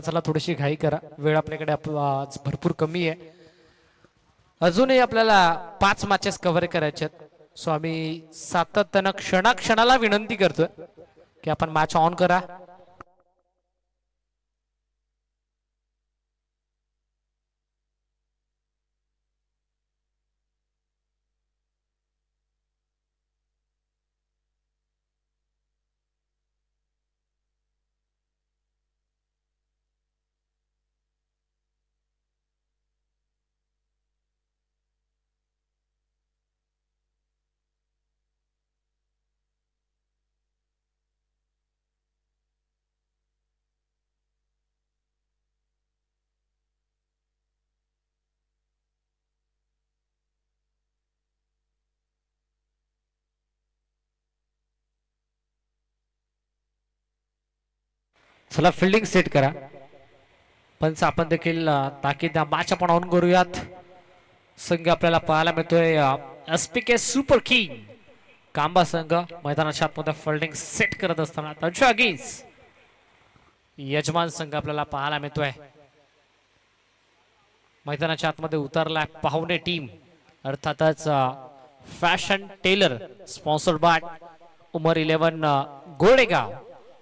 चला थोडीशी घाई करा, वेळ आपल्याकडे आज भरपूर कमी आहे. अजूनही आपल्याला 5 मॅचेस कव्हर करायचे आहेत. सो आम्ही सातत्यानं क्षणाक्षणाला विनंती करतोय की आपण मॅच ऑन करा. चला फिल्डिंग सेट करा. पंच आपण देखील ताकीद मॅच आपण ऑन करूयात. संघ आपल्याला पाहायला मिळतोय एसपीके सुपर किंग कांबा संघ मैदानाच्या आतमध्ये फिल्डिंग सेट करत असताना त्यांच्या अगेन्स्ट यजमान संघ आपल्याला पाहायला मिळतोय. मैदानाच्या आतमध्ये उतरलाय पाहुणे टीम, अर्थातच fashion teller sponsored by Umar 11 Golegaon.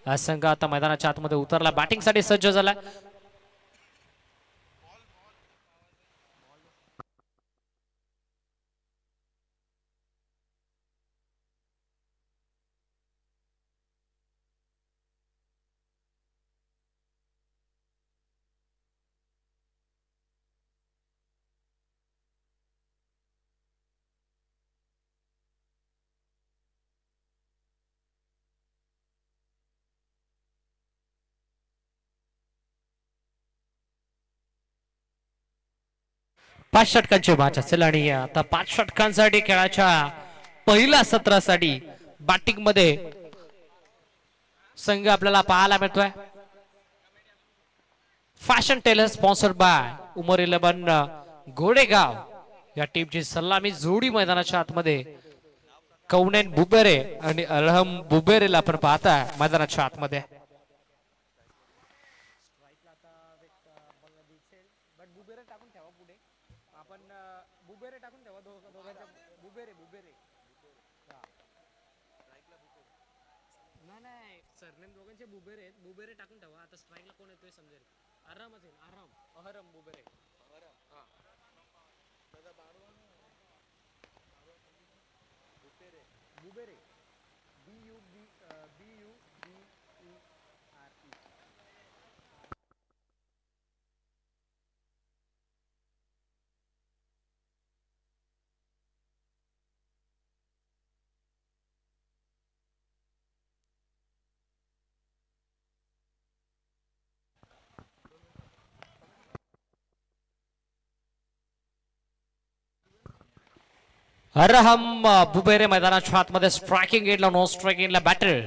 हा संघ आता मैदानाच्या आतमध्ये उतरला, बॅटिंग साठी सज्ज झाला. पाच षटकांची मॅच असेल आणि आता 5 षटकांसाठी खेळाच्या पहिल्या सत्रासाठी बॅटिंग मध्ये संघ आपल्याला पाहायला मिळतोय. Fashion teller sponsored by Umar 11 घोडेगाव या टीमची सलामी जोडी मैदानाच्या आतमध्ये कौनेन बुबेरे आणि अलहम बुबेरेला आपण पाहताय मैदानाच्या आतमध्ये. बुबेरे टाकून ठेवा. आता स्ट्राईकला कोण येतोय समजेल. आराम असेल, आराम अहरम बुबेरे बुबेरे अरहम बुबेरे मैदानाच्या आतमध्ये स्ट्रायकिंग एंडला नो स्ट्रायकिंगला बॅटर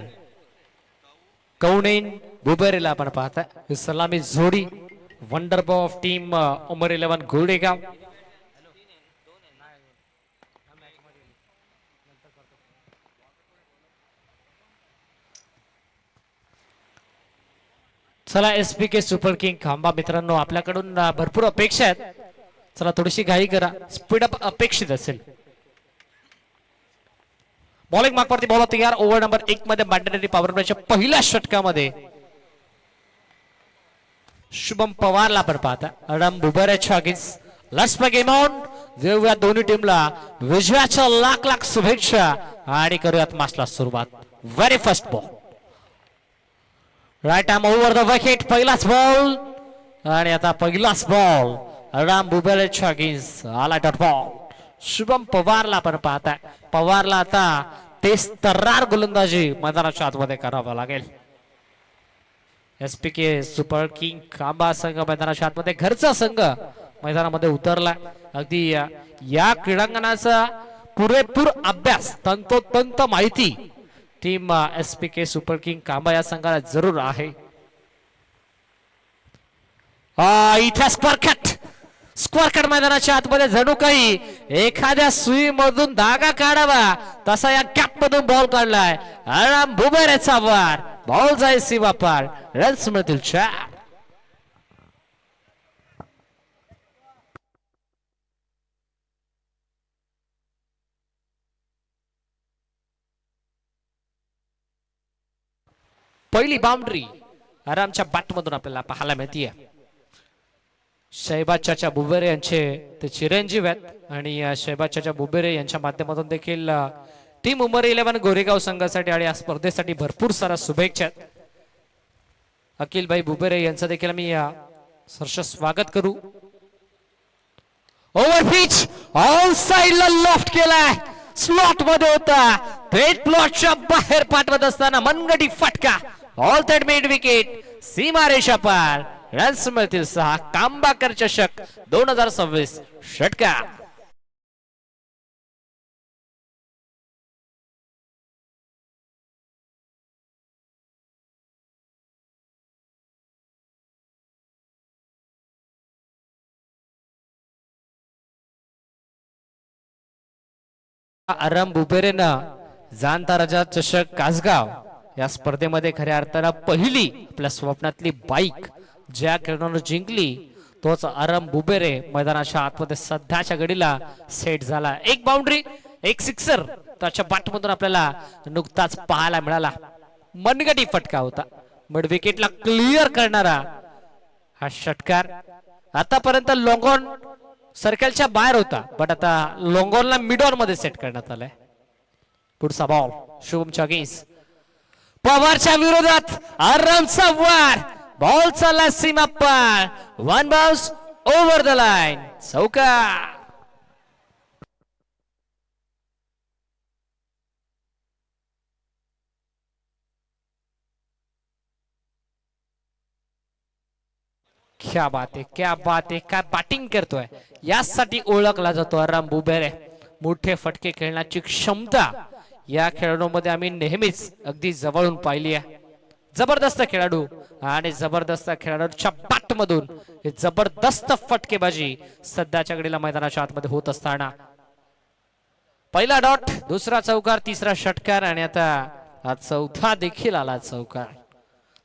कौनेन बुबेरेला आपण पाहताय. सलामी जोडी wonder boy of team Umar 11 घोडेगाव. चला एसपीके सुपर किंग खांबा मित्रांनो, आपल्याकडून भरपूर अपेक्षा आहेत. चला थोडीशी घाई करा, स्पीडअप अपेक्षित असेल. बॉलिंग मार्कवरती बॉल तयार. ओव्हर नंबर 1 मध्ये मॅन्डेटरी पॉवर प्लेच्या पहिल्या षटकामध्ये शुभम पवारला आपण पाहता. अडम बुबेरेच्या against let's play game on. देऊया दोन्ही टीमला विजयाच्या लाख लाख शुभेच्छा आणि करूयात मॅचला सुरुवात. Very first ball right arm over the wicket. पहिलाच बॉल आणि आता पहिलाच बॉल अडम बुबेरेच्या अगेन्स्ट आला डॉट बॉल. शुभम पवारला आपण पाहताय. पवारला आता तेच तर्रार गोलंदाजी मैदानाच्या आतमध्ये करावं लागेल. एसपीके सुपर किंग खांबा संघ मैदानाच्या आतमध्ये घरचा संघ मैदानामध्ये उतरला. अगदी या क्रीडांगणाचा पुरेपूर अभ्यास, तंतोतंत माहिती टीम एसपीके सुपर किंग खांबा या संघाला जरूर आहे. इथे स्क्वेअर कट मैदानाच्या आतमध्ये जणू काही एखाद्या सुई मधून धागा काढावा तसा या कॅप मधून बॉल काढलाय. आराम बुबेरेचा वार, बॉल जाईल सीमा पार, रन्स मिळतील 4. पहिली बाउंड्री आरामच्या बॅट मधून आपल्याला पाहायला मिळतीये. शहबाज चाचा बुबेरे यांचे ते चिरंजीव आहेत आणि शहबाज चाचा बुबेरे यांच्या माध्यमातून देखील टीम उमर 11 गोरेगाव संघासाठी आणि या स्पर्धेसाठी भरपूर सारा शुभेच्छा. अखिल भाई बुबेरे यांचं देखील मी सहर्ष स्वागत करू. ओव्हर पिच ऑन साइडला लॉफ्ट केलाय, स्लॉट मध्ये होता, थेट प्लॉटच्या बाहेर पाठवत असताना मनगटी फटका, ऑल थेट मिड विकेट, सीमारेषा पार, रन्स मिळतील 6. कांबाकर चषक 2026 षटकार. आराम बुबेरेनं जाणता राजा चषक कासगाव या स्पर्धेमध्ये खऱ्या अर्थानं पहिली आपल्या स्वप्नातली बाईक ज्या खेळाडूने जिंकली तोच आराम बुबेरे मैदानाच्या आतमध्ये सध्याच्या घडीला सेट झाला. एक बाउंड्री, एक सिक्सर त्याच्या बॅटमधून आपल्याला नुकताच पाहायला मिळाला. मनगटी फटका होता, मिड विकेटला क्लिअर करणारा हा षटकार. आतापर्यंत लॉंग ऑन सर्कलच्या बाहेर होता, बट आता लॉंग ऑनला मिड ऑन मध्ये सेट करण्यात आलाय. पुढचा बॉल शुभम चागीस, पवारच्या विरोधात आरामचा वार, बॉल चालला सीमा पार, one bounce over the line, चौकार. क्या बात आहे, क्या बात आहे, काय बॅटिंग करतोय. यासाठी ओळखला जातो आराम बुबेरे. मोठे फटके खेळण्याची क्षमता या खेळाडूमध्ये आम्ही नेहमीच अगदी जवळून पाहिली आहे. जबरदस्त खेळाडू आणि जबरदस्त खेळाडूच्या बॅट मधून जबरदस्त फटकेबाजी सध्याच्या घडीला मैदानाच्या आतमध्ये होत असताना पहिला डॉट, दुसरा चौकार, तिसरा षटकार आणि आता हा चौथा देखील आला चौकार.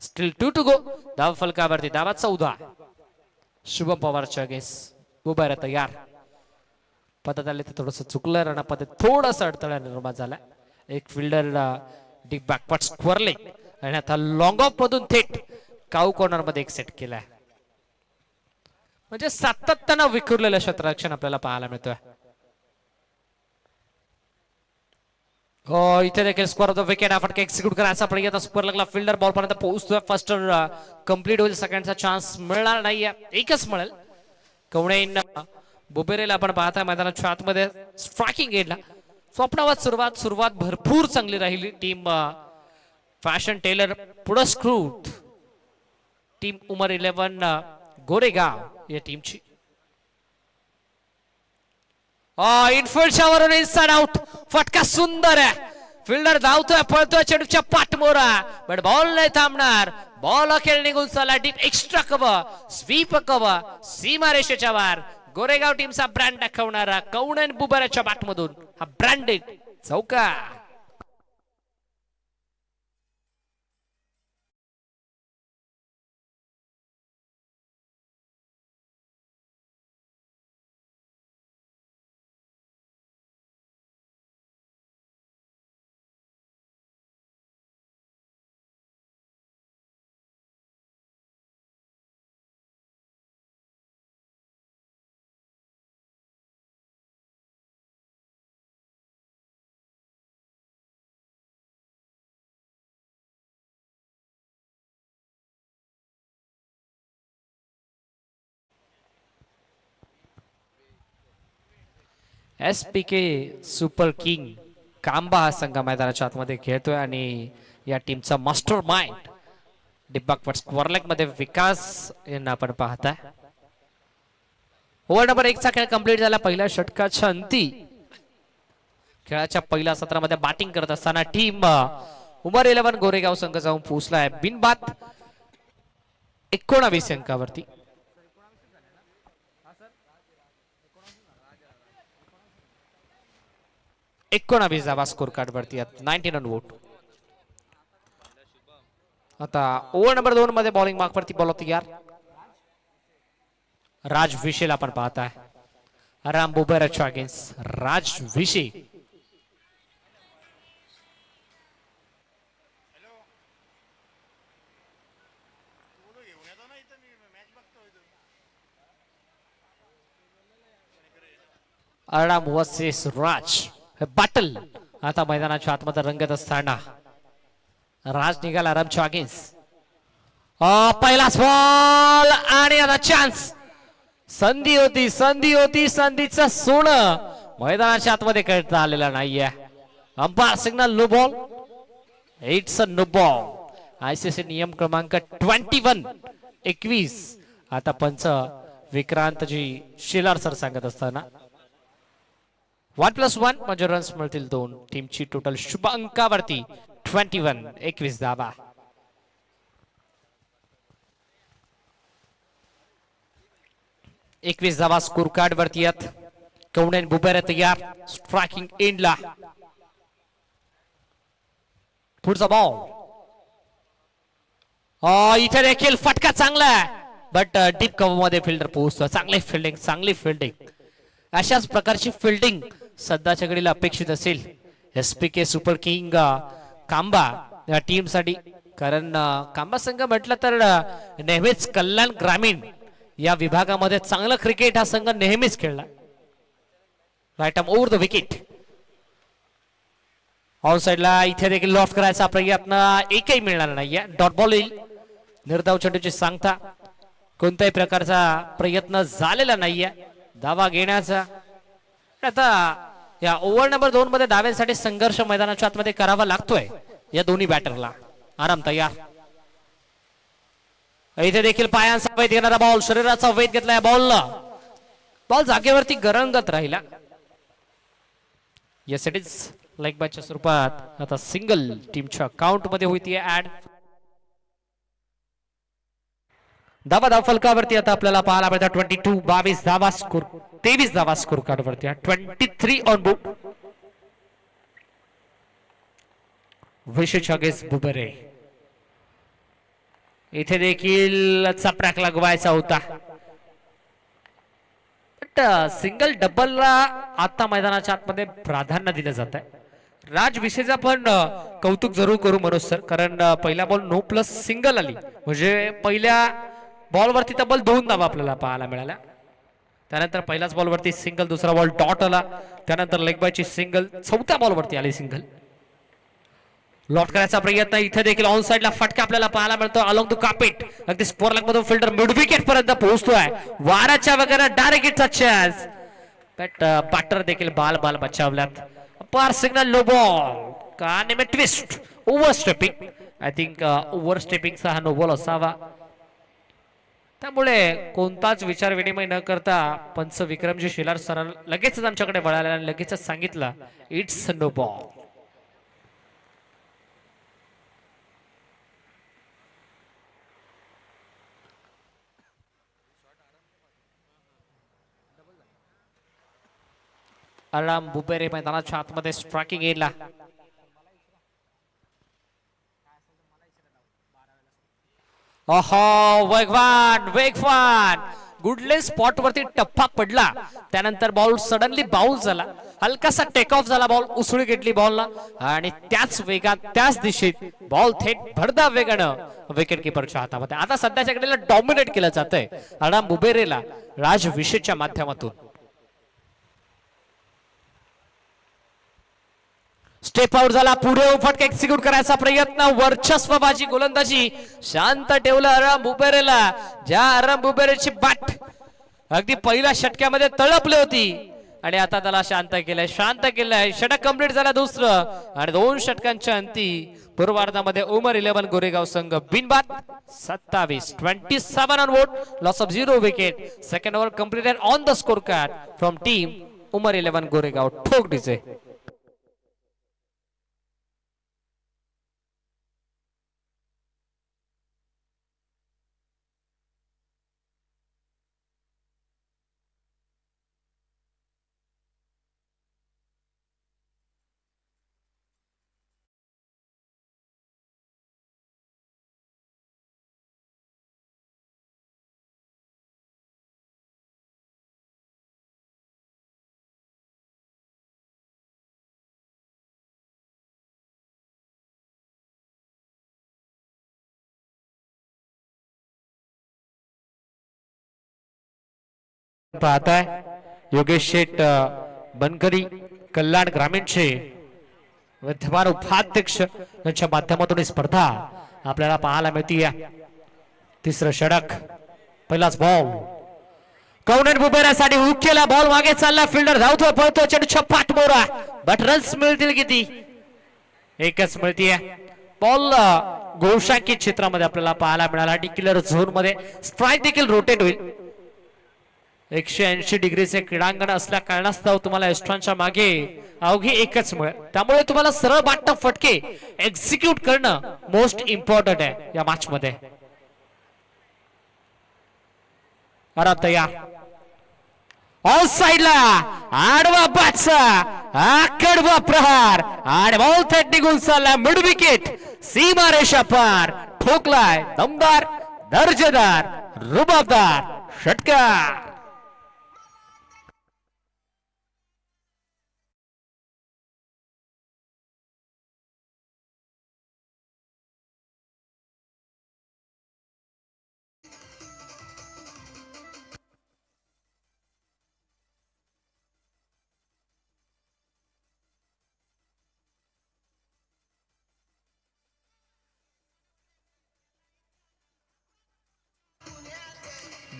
Still 2 to go. धाव फलकावरती धावा 14. शुभम पवारच्या गेस बुबेरे तयार. पद्धत आले ते थोडस चुकलं, रणपद्धत थोडस अडथळा निर्माण झाला. एक fielder deep backward square leg आणि आता लॉंग ऑफ मधून थेट काऊ कॉर्नर मध्ये एक सेट केलाय. म्हणजे सातत्यानं विखुरलेलं क्षेत्ररक्षण आपल्याला पाहायला मिळतोय. हो, इथे देखील स्क्वेअर ऑफ द विकेट हा फटका एक्झिक्यूट करायचा प्रयत्न स्क्वेअर लागला. फिल्डर बॉल पर्यंत पोहोचतोय. फर्स्ट कंप्लीट होईल, सेकंडचा चान्स मिळणार नाहीये, एकच मिळेल. कवडेन बुबेरेला आपण पाहताय मैदानाच्या आतमध्ये स्ट्रायकिंग एंडला. स्वप्नावत सुरुवात भरपूर चांगली राहिली. टीम फॅशन टेलर पुरस्कृत टीम उमर 11 गोरेगाव या टीमची. इनफिल्डच्या वरून इनसाइड आउट, फटका सुंदर आहे. फिल्डर धावतोय, पळतोय चेंडूच्या पाठमोरा, बट बॉल नाही थांबणार. बॉल अखेर निघून चालला deep, extra cover, sweep cover, सीमारेषेच्या वर. गोरेगाव टीमचा ब्रँड दाखवणारा कवडेन बुबेरेच्या बॅटमधून हा ब्रँडेड चौकार. SPK सुपर किंग कांबा हा संघ मैदानाच्या आतमध्ये खेळतोय आणि या टीमचा मास्टर माइंड डिब्बाकवट स्क्वेअर मध्ये विकास यांना आपण पाहताय. ओव्हर नंबर 1 चा खेळ कंप्लीट झाला. पहिल्या षटकाच्या अंती खेळाच्या पहिल्या सत्रामध्ये बॅटिंग करत असताना टीम उमर 11 गोरेगाव संघ जाऊन पोहोचलाय बिनबाद 19 अंकावरती. धावा स्कोर कार्ड वरती 19 रन वोट. आता ओव्हर नंबर 2 मध्ये बॉलिंग मार्क वरती बॉल तयार. राज विशेल आपण पाहताय. आराम बुबेरेच्या अगेन्स्ट राज विशे. आराम वर्सेस राज हे बॅटल आता मैदानाच्या आतमध्ये रंगत असताना राज निघाला आरामच्या अगेन्स्ट पहिलाच बॉल आणि आता चान्स संधी होती संधीचं सोनं मैदानाच्या आतमध्ये खेळता आलेला नाहीये umpire signal no ball it's a no ball ICC नियम क्रमांक 21 आता पंच विक्रांतजी शिलार सर सांगत असताना 1+1 म्हणजे रन्स मिळतील 2 टीमची टोटल शुभ अंकावरती 21 धावा 21 धावा स्कोर कार्ड वरती आहेत कवडेन बुबेरे तयार स्ट्रायकिंग एंडला पुढचा बॉल इथे देखील फटका चांगला आहे बट डीप कव्हर मध्ये फिल्डर पोहोचतो चांगली फिल्डिंग अशाच प्रकारची फिल्डिंग सध्याच्या घडीला अपेक्षित असेल एसपीके सुपर किंग कांबा या टीम साठी कारण कांबा संघ म्हटलं तर नेहमीच कल्याण ग्रामीण या विभागामध्ये चांगलं क्रिकेट हा संघ नेहमीच खेळला right arm over the wicket on साइडला इथे देखील लॉफ्ट करायचा प्रयत्न एकही मिळणार नाहीये डॉट बॉल येईल निर्धाव चेंडूची सांगता कोणत्याही प्रकारचा प्रयत्न झालेला नाहीये धावा घेण्याचा आता या ओव्हर नंबर 2 मध्ये धाव्यांसाठी संघर्ष मैदानाच्या आतमध्ये करावा लागतोय या दोन्ही बॅटरला आराम तयार इथे देखील पायांचा वेध घेणारा बॉल शरीराचा वेध घेतलाय बॉल जागेवरती गरंगत राहिला येस इट इज लाईक बॅचच्या स्वरूपात आता सिंगल टीमच्या अकाउंट मध्ये होती ऍड धाव फलकावरती आता आपल्याला पाहायला मिळतात 22 धावा स्कोर 23 धावा स्कोर कार्ड वरती 23 ऑन बोर्ड विशेष अगेन्स्ट बुबेरे इथे देखील चपराक लगवायचा होता बट सिंगल डबलला आता मैदानाच्या आतमध्ये प्राधान्य दिलं जात आहे राज विषयीचा पण कौतुक जरूर करू मनोज सर कारण पहिला बॉल नो प्लस सिंगल आली म्हणजे पहिल्या बॉलवरती तब्बल 2 धावा आपल्याला पाहायला मिळाल्या त्यानंतर पहिल्याच बॉलवरती सिंगल दुसरा बॉल डॉट आला त्यानंतर लेग बायची सिंगल चौथ्या बॉलवरती आली सिंगल लॉट करायचा प्रयत्न इथे देखील ऑन साइडला फटका आपल्याला पाहायला मिळतो अलॉंग द कार्पेट अगदी स्कोर लाईन मधून फिल्डर मिड विकेट पर्यंत पोहोचतोय वाराच्या वगैरे डायरेक्ट हिटचा चान्स बट बॅटर देखील बाल बचावल्यात पार सिग्नल लो बॉल का नेमे twist over stepping I think over स्टेपिंगचा हा नो बॉल असावा त्यामुळे कोणताच विचार विनिमय न करता पंच विक्रमजी शिलार सर लगेचच आमच्याकडे वळाला आणि लगेचच सांगितलं इट्स नो बॉल आराम बुबेरे मैदानाच्या आतमध्ये स्ट्रायकिंग एंडला वेगवान गुडले स्पॉट वरती टप्पा पडला त्यानंतर बॉल सडनली बाउन्स झाला हलकासा टेक ऑफ झाला बॉल उसळी घेतली बॉलला आणि त्याच वेगात त्याच दिशेत बॉल थेट भरधाव वेगानं विकेट किपरच्या हातामध्ये आता सध्याच्या घडीला डॉमिनेट केलं जातंय आराम बुबेरेला राज विशेषच्या माध्यमातून स्टेप आउट झाला पुढे फटका एक्झिक्यूट करायचा प्रयत्न वर्चस्वबाजी गोलंदाजी शांत ठेवलं आराम बुबेरेला ज्या आराम बुबेरेची बॅट अगदी पहिल्या षटक्यामध्ये तळपली होती आणि आता त्याला शांत केलंय षटक कंप्लीट झाला दुसरं आणि 2 षटकांच्या अंती पूर्वार्धामध्ये उमर 11 गोरेगाव संघ बिनबाद 27 on board loss of 0 wicket second over completed on the score card from team Umar 11 Goregaon ठोक डीजे पाहताय योगेश शेठ बनकरी कल्याण ग्रामीणचे विद्यमान उपाध्यक्ष यांच्या माध्यमातून ही स्पर्धा आपल्याला पाहायला मिळते. तिसरं षटक, पहिलाच बॉल कौनन बुबेरासाठी हुक केला, बॉल मागे चालला, फिल्डर धावतोय पळतोय, चेंडूच्या पाठ मोरा, बट रन्स मिळतील किती? एकच मिळतीये. बॉल गोशांकित क्षेत्रामध्ये आपल्याला पाहायला मिळाला. डिक्लेअर झोन मध्ये स्ट्राइक देखील रोटेट होईल. 180 डिग्रीचे क्रीडांगण असल्या कारणास्तव तुम्हाला एस्ट्रॉनच्या मागे अवघी एकच मिळेल. त्यामुळे तुम्हाला सरळ बाटम फटके एक्झिक्यूट करणं मोस्ट इम्पॉर्टंट आहे या मॅच मध्ये. तयार ऑल साइडला आडवा बादशा, आकडवा प्रहार आणि बॉल थेट निघून चालला मिड विकेट, सीमा रेषा पार, ठोकलाय दमदार, दर्जेदार, रुबाबदार षटकार.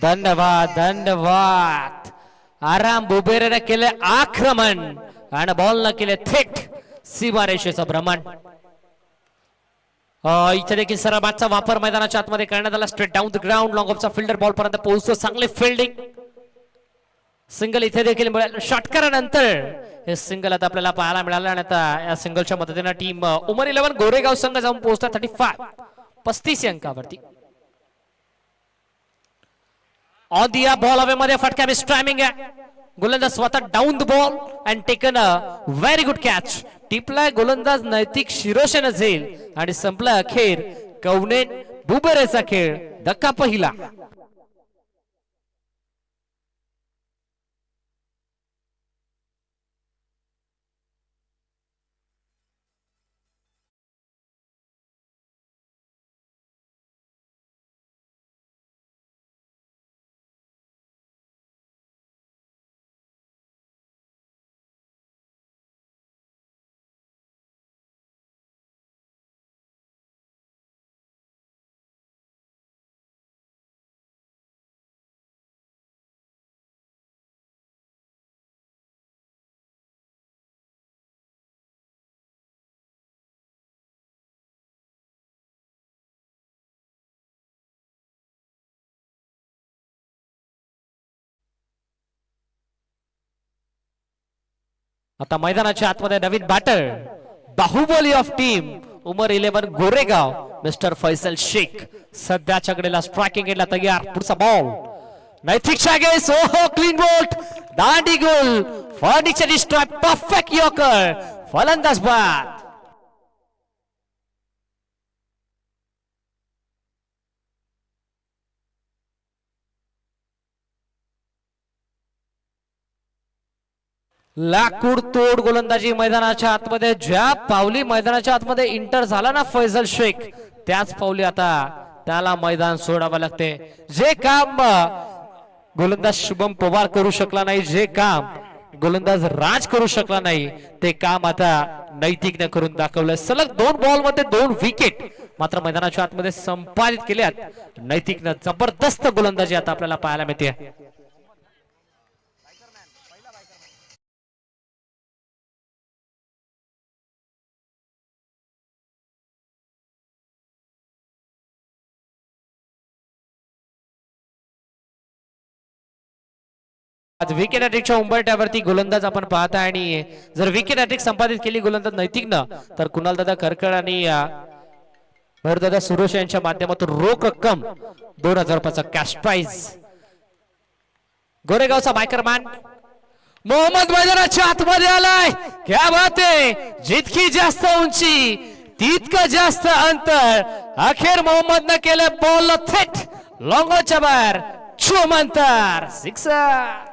धन्यवाद धन्यवाद. आराम बुबेरेने केले आक्रमण आणि बॉल न केले थेट सीमारेषेचं भ्रमण. इथे देखील सरळ बाटचा वापर मैदानाच्या आतमध्ये करण्यात आला. Straight down the ground, long ऑफचा फिल्डर बॉल पर्यंत पोहोचतो. चांगले फिल्डिंग, सिंगल इथे देखील मिळालं. षटकारानंतर हे सिंगल आता आपल्याला पाहायला मिळालं आणि आता या सिंगलच्या मदतीने टीम उमर 11 गोरेगाव संघ जाऊन पोहोचतात 35 अंकावरती. ऑन दी बॉल हवे मध्ये फटका मिस टायमिंग आहे. गोलंदाज स्वतः down the ball and taken a very good catch. टिपलाय गोलंदाज नैतिक शिरोशेने झेल आणि संपला अखेर कौनेन बुबेरेचा खेळ. धक्का पहिला. आता मैदानाच्या आतमध्ये नवीन batter, Bahubali of team Umar 11 Goregaon mister Faisal Shaikh सध्याच्या कडेला स्ट्रायकिंग एंडला तयार. पुढचा बॉल नैतिकच्या गेस, ओहो क्लीन बोल्ट, दांडी गोल, फर्निचर डिस्ट्रॉय, परफेक्ट यॉर्कर, फलंदाज बाद. लाकूड तोड गोलंदाजी मैदानाच्या आतमध्ये. ज्या पावली मैदानाच्या आतमध्ये इंटर झाला ना फैसल शेख, त्याच पावली आता त्याला मैदान सोडावं लागते. जे काम गोलंदाज शुभम पवार करू शकला नाही, जे काम गोलंदाज राज करू शकला नाही, ते काम आता नैतिकने करून दाखवलं. सलग 2 बॉल मध्ये 2 विकेट मात्र मैदानाच्या आतमध्ये संपादित केल्यात नैतिकने. जबरदस्त गोलंदाजी आता आपल्याला पाहायला मिळते. आज विकेट हॅट्रिकच्या उंबरठ्यावरती गोलंदाज आपण पाहता आणि जर विकेट हॅट्रिक संपादित केली गोलंदाज नैतिकनं, तर कुणाल दादा करकळ आणि दादा सुरेश यांच्या माध्यमातून रोख रक्कम 2000 रुपयाचा कॅश प्राइज. गोरेगावचा बायकरमॅन मोहम्मद मैदानाच्या आतमध्ये आलाय. क्या बात आहे. जितकी जास्त उंची तितकं जास्त अंतर. अखेर मोहम्मदनं केलं बॉल थेट लॉंगच्या बाहेर. चुमंतर सिक्सर.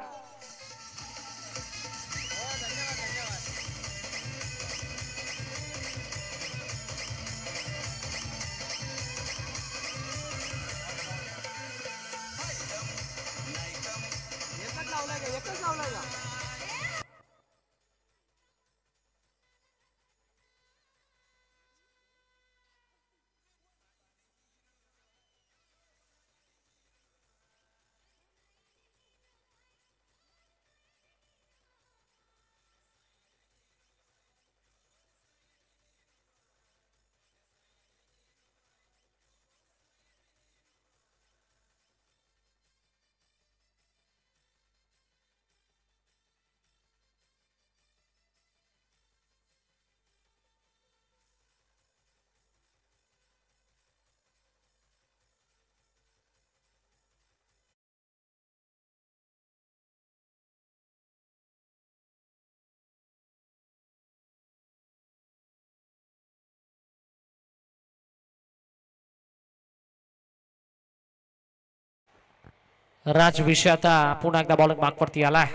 राजविषय आता पुन्हा एकदा बॉलिंग मार्कवरती आलाय.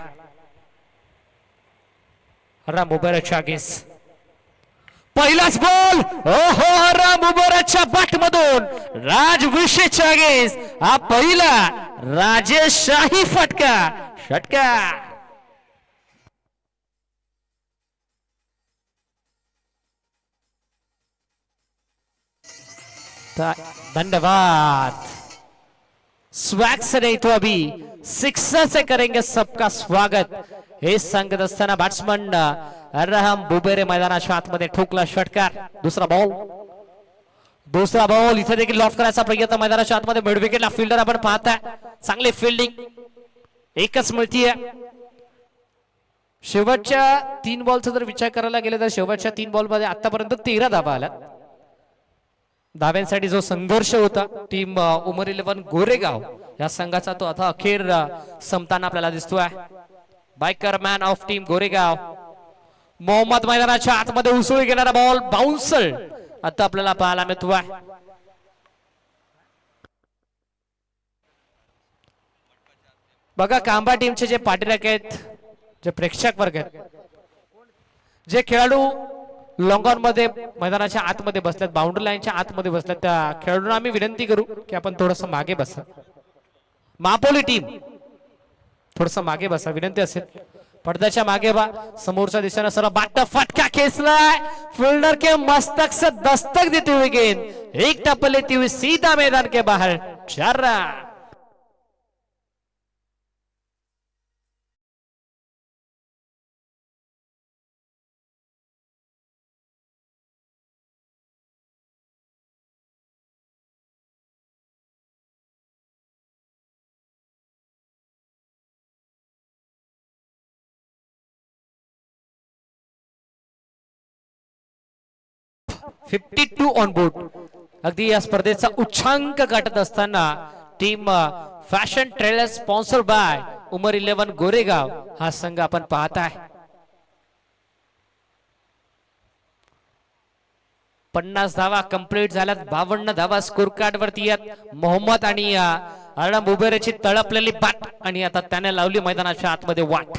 राम मुबेरच्या अगेन्स्ट पहिलाच बॉल. ओहो, राम मुबेरच्या बॅट मधून राजविषयच्या अगेन्स्ट हा पहिला राजेशाही फटका. षटकार. धन्यवाद. स्वैग से नहीं तो अभी सिक्सर से करेंगे सबका स्वागत हे सांगत असताना बॅट्समन अरहम बुबेरे मैदानाच्या आतमध्ये ठोकला षटकार. दुसरा बॉल इथे देखील लॉफ करायचा प्रयत्न मैदानाच्या आतमध्ये. मिड विकेटला फिल्डर आपण पाहताय. चांगली फिल्डिंग एकच मिळतीये. शेवटच्या 3 बॉलचा जर विचार करायला गेले तर शेवटच्या 3 बॉल मध्ये आतापर्यंत 13 धावा आल्या. धाव्यांसाठी जो संघर्ष होता टीम उमर 11 गोरेगाव या संघाचा तो आता अखेर संपताना आपल्याला दिसतोय. Biker man of team Goregaon Mohammed मैदानाच्या आतमध्ये उसळी घेणारा बॉल बाउन्सर आता आपल्याला पाहायला मिळतोय. बघा कांबा टीमचे जे पाठीराख आहेत, जे प्रेक्षक वर्ग आहेत, जे खेळाडू लॉंगॉन मध्ये मैदानाच्या आतमध्ये बसल्यात, बाउंड्री लाईनच्या आतमध्ये बसल्यात, त्या खेळाडूंना आम्ही विनंती करू की आपण थोडस मागे बसा. मापोली टीम थोडस मागे बसा विनंती असेल. पडद्याच्या मागे बा. समोरच्या दिशेने सर्व बाट फटका खेचलाय. फील्डर के मस्तक से दस्तक देते हुए गेंद एक टप्पा लेती हुई सीधा मैदान के बाहर. 4 रन. $52 on board. अगदी या स्पर्धेचा उच्चांक गाठत असताना team fashion trailer sponsor by Umar 11 Goregaon हा संघ आपण पाहताय. 50 धावा कंप्लीट झाल्यात. 52 धावा स्कोर कार्ड वरती आहेत. मोहम्मद आणि अर्णब बुबेरेची तळपलेली बॅट आणि आता त्याने लावली मैदानाच्या आतमध्ये वाट.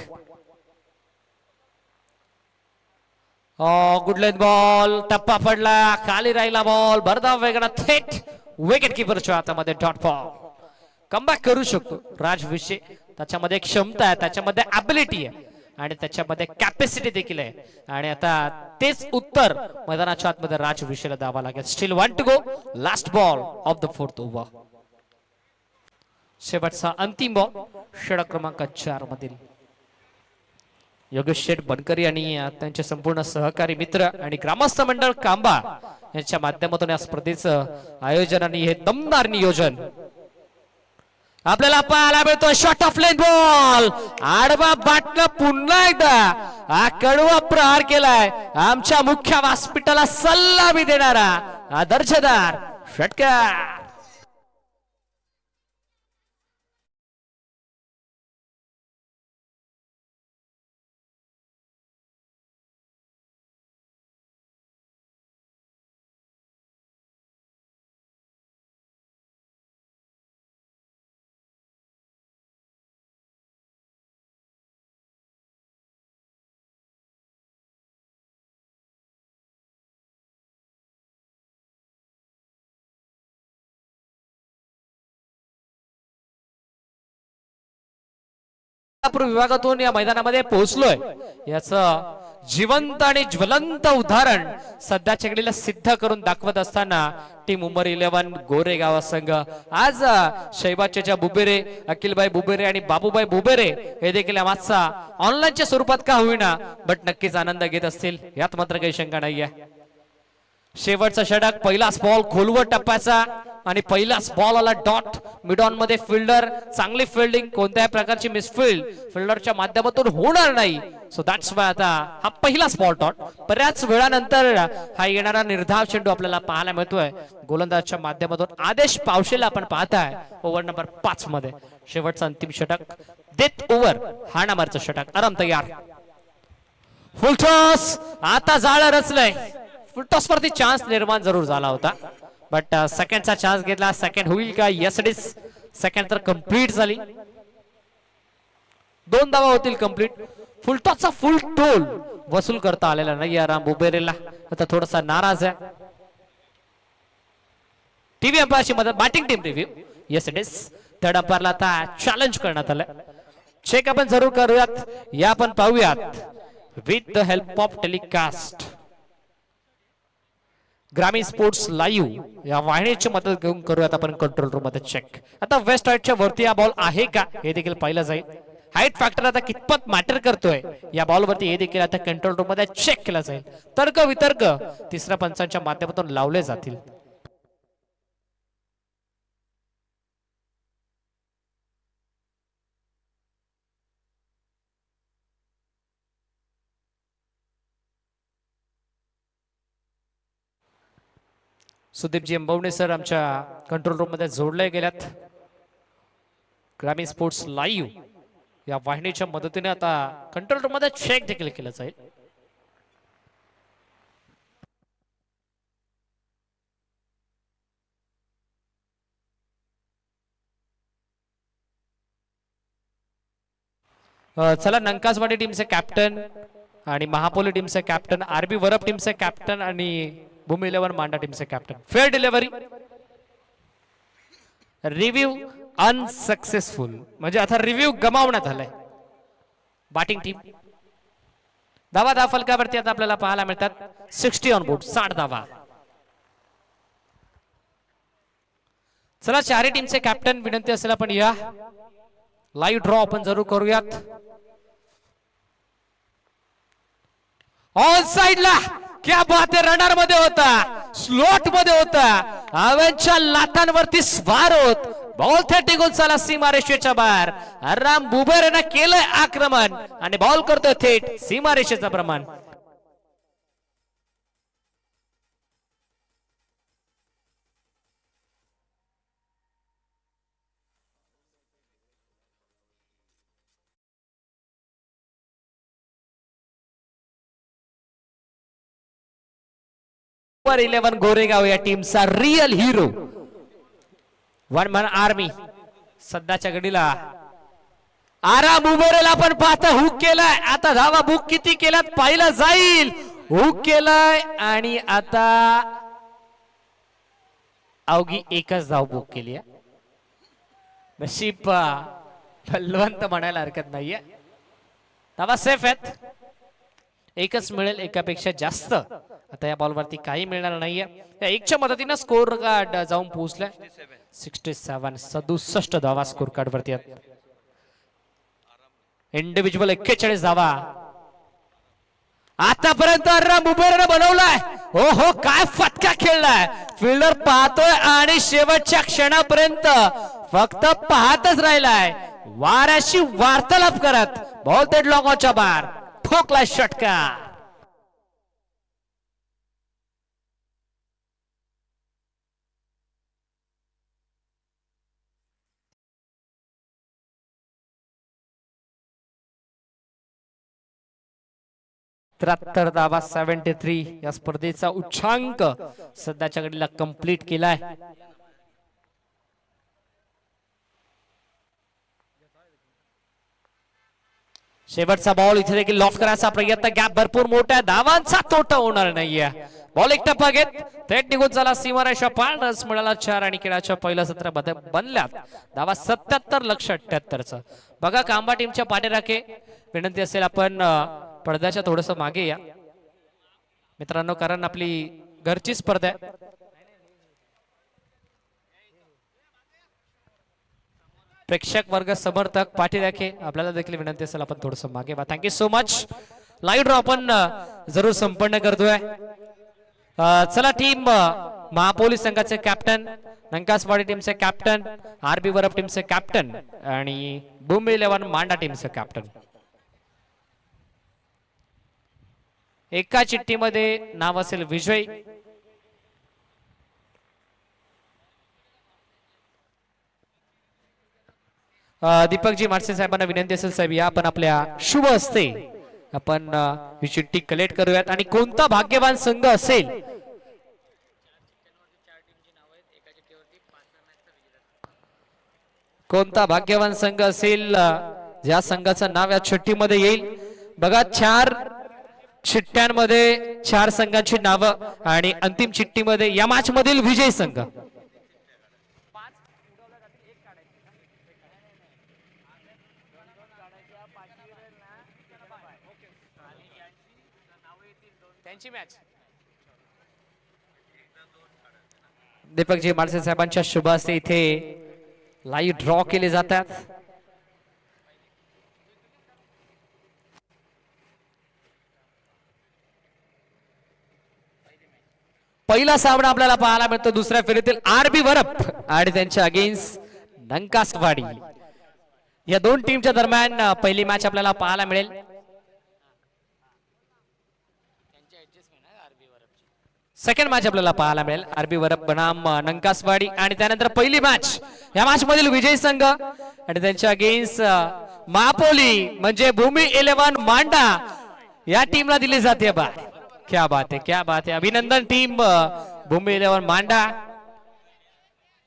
Good length ball. टप्पा पडला. खाली राहिला बॉल. भरधाव वेगळा थेट विकेट किपरच्या हातामध्ये डॉट बॉल. कमबॅक करू शकतो राजविषय. त्याच्यामध्ये क्षमता आहे, त्याच्यामध्ये ॲबिलिटी आहे आणि त्याच्यामध्ये कॅपॅसिटी देखील आहे. आणि आता तेच उत्तर मैदानाच्या आतमध्ये राजविषयला द्यावा लागेल. Still 1 to go. Last ball of the 4th over. शेवटचा अंतिम बॉल षटक क्रमांक 4 मधील योगेश शेठ बनकरी आणि त्यांचे संपूर्ण सहकारी मित्र आणि ग्रामस्थ मंडळ कांबा यांच्या माध्यमातून या स्पर्धेचं आयोजन आणि हे दमदार नियोजन आपल्याला पाहायला मिळतो. Shot of length ball. आडवा बाटनं पुन्हा एकदा हा कडवा प्रहार केलाय. आमच्या मुख्य व्यासपीठाला सल्लामी देणारा हा दर्जेदार षटकार. विभागातून या मैदानामध्ये पोहोचलोय याचं जिवंत आणि ज्वलंत उदाहरण सध्याच्या घडीला सिद्ध करून दाखवत असताना टीम उमर 11 गोरेगाव संघ आज शैबाच्या बुबेरे, अखिलभाई बुबेरे आणि बाबूभाई बुबेरे हे देखील आजचा ऑनलाईनच्या स्वरूपात का होईना बट नक्कीच आनंद घेत असतील यात मात्र काही शंका नाहीये. शेवटचा षटक. पहिलाच बॉल खोलवर टप्प्याचा आणि पहिलाच बॉल आला डॉट. मिड ऑन मध्ये फिल्डर चांगली फिल्डिंग. कोणत्याही प्रकारची मिसफिल्ड फिल्डरच्या माध्यमातून होणार नाही. सो दॅट्स वाय आता हा पहिलाच बॉल डॉट. बऱ्याच वेळानंतर हा येणारा निर्धाव चेंडू आपल्याला पाहायला मिळतोय. गोलंदाजच्या माध्यमातून आदेश पावशेला आपण पाहताय ओव्हर नंबर 5 मध्ये. शेवटचा अंतिम षटक. डेथ ओव्हर हा नंबरचं षटक. आराम तयार. फुल टॉस. आता जाळं रचलंय. फुल टॉस वरती चान्स निर्माण जरूर झाला होता बट सेकंडचा चान्स घेतला. सेकंड होईल का? Yes it is. सेकंड तर कंप्लीट झाली. 2 धावा होतील कंप्लीट. फुलटॉसचा फुल टोल वसूल करता आलेला नाही या राम बुबेरेला. आता थोडासा नाराज आहे. टीव्ही अंपायरची मदत. Batting team review. Yes it is. Third अंपायरला आता चॅलेंज करण्यात आलं. चेक आपण जरूर करूयात. या आपण पाहूयात with the help of telecast. ग्रामीण स्पोर्ट्स लाईव्ह या वाहिनीची मदत घेऊन करूयात आपण कंट्रोल रूम मध्ये चेक. आता वेस्ट हाईटच्या वरती हा बॉल आहे का हे देखील पाहिलं जाईल. हाईट फॅक्टर आता कितपत मॅटर करतोय या बॉल वरती हे देखील आता कंट्रोल रूम मध्ये चेक केला जाईल. तर्क वितर्क तिसऱ्या पंचांच्या माध्यमातून लावले जातील. सुदीपजी अंबवणे सर आमच्या कंट्रोल रूम मध्ये जोडले गेल्यात. ग्रामीण स्पोर्ट्स लाईव्ह या वाहिनीच्या मदतीने आता कंट्रोल रूम मध्ये चेक देखील केलं जाईल. चला नंकासवाडी टीमचे कॅप्टन आणि महापोली टीमचे कॅप्टन, आरबी वरप टीमचे कॅप्टन आणि भूमी 11 मांडा टीमचे captain. Fair delivery. Review unsuccessful म्हणजे आता रिव्ह्यू गमावण्यात आलाय. Batting team. धावा फलकावरती आता आपल्याला पाहायला मिळतात 60 ऑन बोर्ड. 60 धावा. चला चारही टीमचे कॅप्टन विनंती असेल आपण या लाईव्ह ड्रॉ आपण जरूर करूयात. ऑन साइडला क्या बात आहे. रनर मध्ये होता, स्लॉट मध्ये होता, हवेच्या लाटांवरती स्वार होत बॉल थेट निघून चला सीमारेषेच्या बाहेर. राम बुबेरेने केलंय आक्रमण आणि बॉल करतोय थेट सीमारेषेचा प्रमाण. सुपर 11 गोरेगाव या टीमचा real hero one man army सध्याच्या घडीला. आराम उभेरेला पण पाहता हुक केलाय. आता धावा बुक किती केल्यात पाहिलं जाईल. हुक केलाय आणि आता अवघी एकच धाव बुक केली आहे. नशीब बलवंत म्हणायला हरकत नाहीये. धावा सेफ आहेत. एकच मिळेल, एकापेक्षा जास्त आता या बॉल वरती काही मिळणार नाहीये. या एकच्या मदतीने स्कोर कार्ड जाऊन पोहोचलाय 67. 67 धावा स्कोर कार्ड वरती आहेत. इंडिव्हिज्युअल 41 धावा आतापर्यंत राम बुबेरेने बनवलाय. हो हो काय फटका खेळलाय. फिल्डर पाहतोय आणि शेवटच्या क्षणापर्यंत फक्त पाहतच राहिलाय. वाऱ्याशी वार्तालाप करत बॉल थेट लॉंगॉनच्या बाहेर ठोकलाय षटकार. त्र्याहत्तर धावा 73 या स्पर्धेचा उच्चांक सध्याच्या घडीला कंप्लीट केलाय. शेवटचा बॉल इथे देखील लॉफ करायचा प्रयत्न. गॅप भरपूर मोठा आहे. धावांचा तोटा होणार नाहीये. बॉल एक टप्पा घेत थेट निघून झाला सीमारेषा पार. रस मिळाला 4 आणि खेळाच्या पहिल्या सत्रामध्ये बनल्यात धावा 77 लक्ष 78च. बघा कांबा टीमच्या पाठीराखे विनंती असेल आपण पडद्याच्या थोडस मागे या मित्रांनो, कारण आपली घरची स्पर्धा आहे. प्रेक्षक वर्ग समर्थक पाठीराखे आपल्याला देखील विनंती असेल आपण थोडस मागे वा. Thank you so much. Live draw आपण जरूर संपन्न करतोय. चला टीम महापोली संघाचे कॅप्टन, नंकासवाडी टीमचे कॅप्टन, आरबी वरप टीमचे कॅप्टन आणि भूमी 11 मांडा टीमचे कॅप्टन. एका चिठ्ठीमध्ये नाव असेल विजय. दीपकजी मार्से साहेबांना विनंती असेल साहेब या आपण आपल्या शुभ हस्ते आपण ही चिठ्ठी कलेक्ट करूयात. आणि कोणता भाग्यवान संघ असेल कोणता भाग्यवान संघ असेल ज्या संघाचं नाव या चिठ्ठीमध्ये येईल? बघा, 4 चिठ्ठ्यांमध्ये 4 संघांची नावं आणि अंतिम चिठ्ठीमध्ये या मॅच मधील विजयी संघ. त्यांची मॅच दीपकजी माळसे साहेबांच्या शुभ हस्ते इथे लाईव्ह ड्रॉ केले जातात. पहिला सामना आपल्याला पाहायला मिळतो दुसऱ्या फेरीतील आरबी वरप आणि त्यांच्या अगेन्स्ट नंकासवाडी. या दोन टीमच्या दरम्यान पहिली मॅच आपल्याला पाहायला मिळेल. सेकंड मॅच आपल्याला पाहायला मिळेल आरबी वरप बनाम नंकासवाडी आणि त्यानंतर पहिली मॅच या मॅच मधील विजयी संघ आणि त्यांच्या अगेन्स्ट महापोली म्हणजे भूमी 11 मांडा या टीमला दिली जाते. बा क्या बात है, क्या बात है. अभिनंदन टीम भूमी 11 मांडा.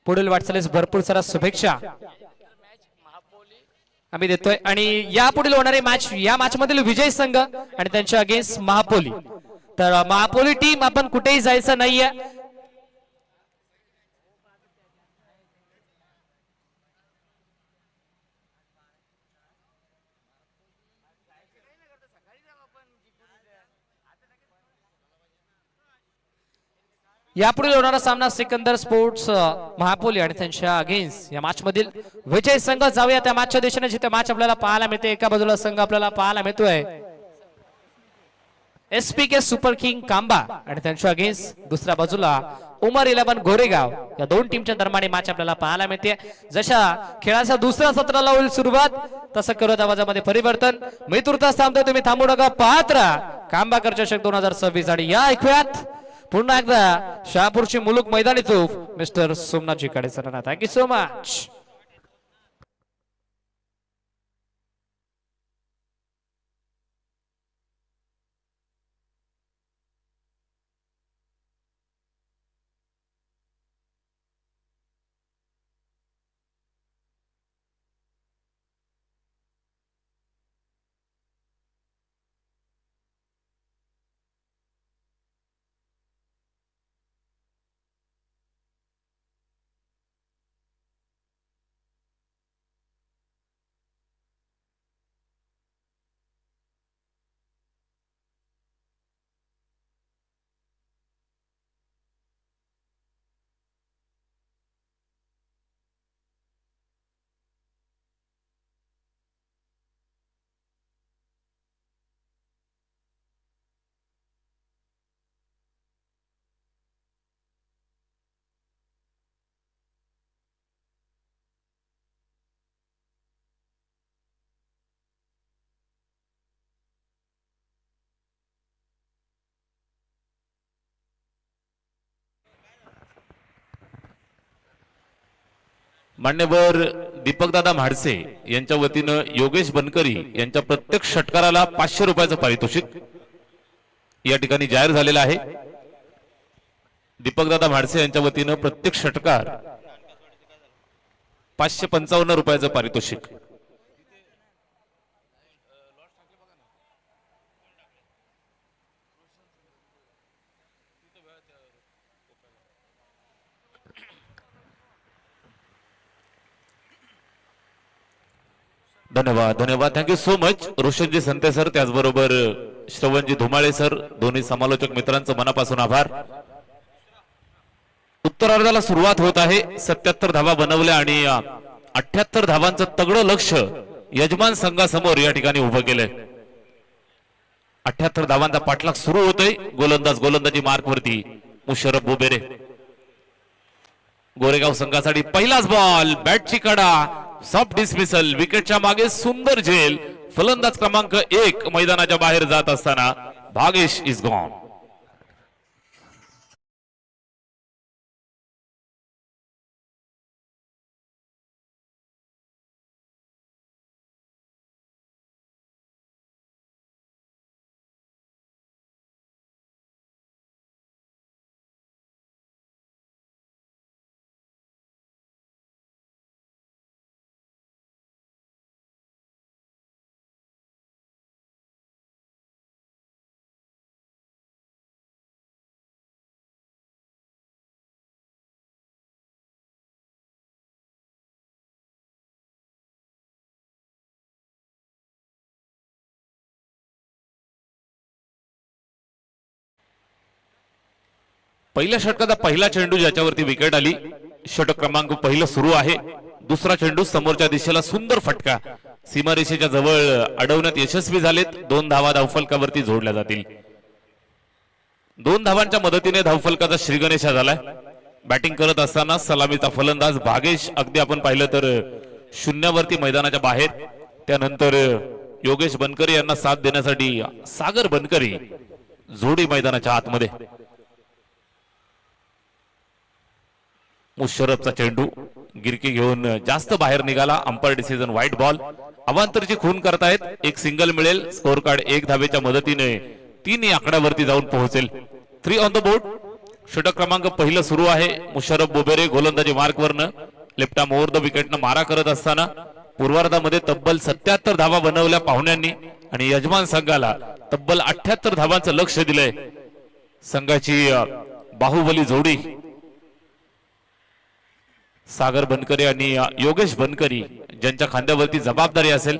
पुढील वाटचालीस भरपूर सारा शुभेच्छा आम्ही देतोय. आणि या पुढील होणारी मॅच या मॅच मधील विजयी संघ आणि त्यांच्या अगेन्स्ट महापोली. तर महापोली टीम आपण कुठेही जायचं नाहीये. यापुढे होणारा सामना सिकंदर स्पोर्ट्स महापोली आणि त्यांच्या अगेन्स्ट या मॅच मधील विजय संघ. जाऊया त्या मॅचच्या दिशेने जिथे मॅच आपल्याला पाहायला मिळते. एका बाजूला संघ आपल्याला पाहायला मिळतोय एसपीके सुपर किंग कांबा आणि त्यांच्या अगेन्स्ट दुसऱ्या बाजूला उमर 11 गोरेगाव. या दोन टीमच्या दरम्यान मॅच आपल्याला पाहायला मिळते. जशा खेळाच्या दुसऱ्या सत्राला होईल सुरुवात तसं करत आवाजामध्ये परिवर्तन. मी तुर्तास थांबतोय, तुम्ही थांबू नका, पाहत राहा कांबा चषक 2026. आणि या ऐकूयात पुन्हा एकदा शहापूरची मुलुक मैदानी तोफ मिस्टर सोमनाथजी कडे सरांना. Thank you so much. मान्यवर दीपकदादा म्हाडसे यांच्या वतीनं योगेश बनकरी यांच्या प्रत्येक षटकाराला 500 रुपयाचं पारितोषिक या ठिकाणी जाहीर झालेलं आहे. दीपकदादा म्हाडसे यांच्या वतीनं प्रत्येक षटकार 555 रुपयाचं पारितोषिक. धन्यवाद, धन्यवाद. Thank you so much Roshanji संते sir, त्याचबरोबर श्रवणजी धुमाळे सर, दोन्ही समालोचक मित्रांचं मनापासून आभार. उत्तरार्धाला सुरुवात होत आहे. 77 धावा बनवल्या आणि 78 धावांचं तगडं लक्ष यजमान संघासमोर या ठिकाणी उभं केलंय. 78 धावांचा पाठलाग सुरू होतोय. गोलंदाजी मार्क वरती मुशर्रफ बोबेरे. गोरेगाव संघासाठी पहिलाच बॉल, बॅटची कडा, सॉफ्ट डिसमिसल, विकेटच्या मागे सुंदर झेल. फलंदाज क्रमांक 1 मैदानाच्या बाहेर जात असताना भागेश इज गॉन. पहिल्या षटकाचा पहिला चेंडू ज्याच्यावरती विकेट आली, षटक क्रमांक पहिलं सुरू आहे. दुसरा चेंडू समोरच्या दिशेला सुंदर फटका सीमारेषेच्या जवळ अडवण्यात यशस्वी झालेत. 2 धावा धावफलकावरती जोडल्या जातील. 2 धावांच्या मदतीने धावफलकाचा श्रीगणेशा झालाय. बॅटिंग करत असताना सलामीचा फलंदाज भागेश अगदी आपण पाहिलं तर शून्यावरती मैदानाच्या बाहेर. त्यानंतर योगेश बनकरी यांना साथ देण्यासाठी सागर बनकरी जोडी मैदानाच्या आतमध्ये. मुशर्रफचा चेंडू गिरकी घेऊन जास्त बाहेर निघाला. Umpire decision wide ball. अवांतरची खून करतायत. एक सिंगल मिळेल. स्कोर कार्ड 1 धावेच्या मदतीने 3 या आकड्यावरती जाऊन पोहोचेल. 3 ऑन द बोर्ड. षटक क्रमांक पहिलं सुरू आहे. मुशर्रफ बोबेरे गोलंदाजी मार्कवरनं लेफ्ट आर्म ओव्हर द विकेटनं मारा करत असताना पूर्वार्धामध्ये तब्बल 77 धावा बनवल्या पाहुण्यांनी आणि यजमान संघाला तब्बल 78 धावांचं लक्ष दिलंय. संघाची बाहुबली जोडी सागर बनकरी आणि योगेश बनकरी ज्यांच्या खांद्यावरती जबाबदारी असेल.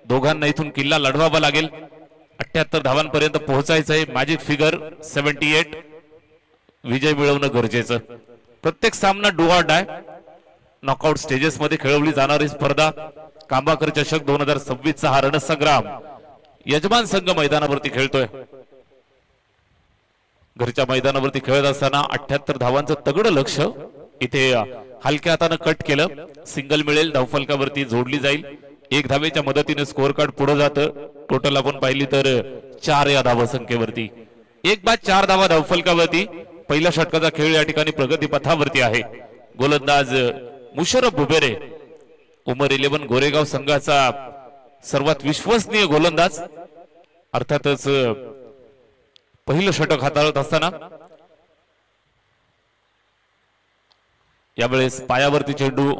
दोघांना इथून किल्ला लढवावा लागेल. 78 धावांपर्यंत पोहोचायचं आहे. Magic figure 78. विजय मिळवणं गरजेचं. प्रत्येक सामना do or die. Knockout stages मध्ये खेळवली जाणारी स्पर्धा कांबाकर चषक 2026 चा हा रणसंग्राम यजमान संघ मैदानावरती खेळतोय. घरच्या मैदानावरती खेळत असताना 78 धावांचं तगडं लक्ष इथे हलक्या हातानं कट केलं. सिंगल मिळेल. धावफलकावरती जोडली जाईल. 1 धावेच्या मदतीने स्कोर कार्ड पुढे जातं. टोटल आपण पाहिली तर 4 या धावसंख्येवरती. 1 बाद 4 धावा धावफलकावरती. पहिल्या षटकाचा खेळ या ठिकाणी प्रगती पथावरती आहे. गोलंदाज मुशर्रफ बोबेरे उमर 11 गोरेगाव संघाचा सर्वात विश्वसनीय गोलंदाज. अर्थातच पहिलं षटक हाताळत असताना यावेळेस पायावरती चेंडू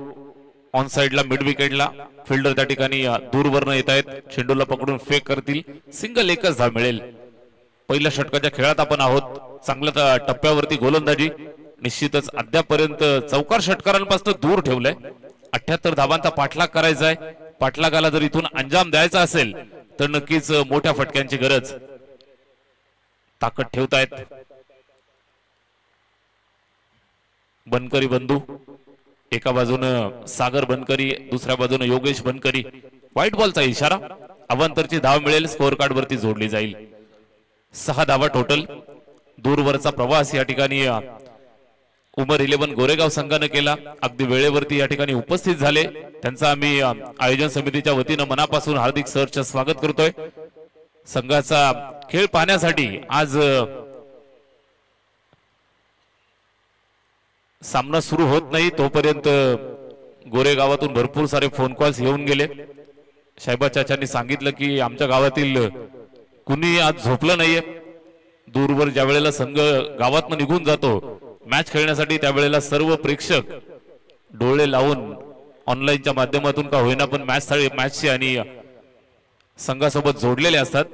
ऑन साइडला मिड विकेटला. फिल्डर त्या ठिकाणी दूरवरनं येत आहेत. चेंडूला पकडून फेक करतील. सिंगल 1च धाव मिळेल. पहिल्या षटकाच्या खेळात आपण आहोत. चांगल्या टप्प्यावरती गोलंदाजी. निश्चितच अद्यापर्यंत चौकार षटकारांपासून दूर ठेवलंय. 78 धावांचा पाठलाग करायचा आहे. पाठलागाला जर इथून अंजाम द्यायचा असेल तर नक्कीच मोठ्या फटक्यांची गरज. ताकद ठेवतायत बनकरी बंधू. एका बाजूनं सागर बनकरी, दुसऱ्या बाजूनं योगेश बनकरी. व्हाईट बॉलचा इशारा. अवांतरची धाव मिळेल. स्कोर कार्ड वरती जोडली जाईल. 6 धावा टोटल. दूरवरचा प्रवास या ठिकाणी उमर 11 गोरेगाव संघाने केला. अगदी वेळेवरती या ठिकाणी उपस्थित झाले. त्यांचा आम्ही आयोजन समितीच्या वतीनं मनापासून हार्दिक सहर्ष स्वागत करतोय. संघाचा खेळ पाहण्यासाठी आज सामना सुरू होत नाही तोपर्यंत गोरेगावातून भरपूर सारे फोन कॉल्स येऊन गेले. साहेबा चाचांनी सांगितलं की आमच्या गावातील कुणी आज झोपलं नाहीये. दूरवर ज्या वेळेला संघ गावातनं निघून जातो मॅच खेळण्यासाठी त्यावेळेला सर्व प्रेक्षक डोळे लावून ऑनलाईनच्या माध्यमातून का होईना पण मॅचची आणि संघासोबत जोडलेले असतात.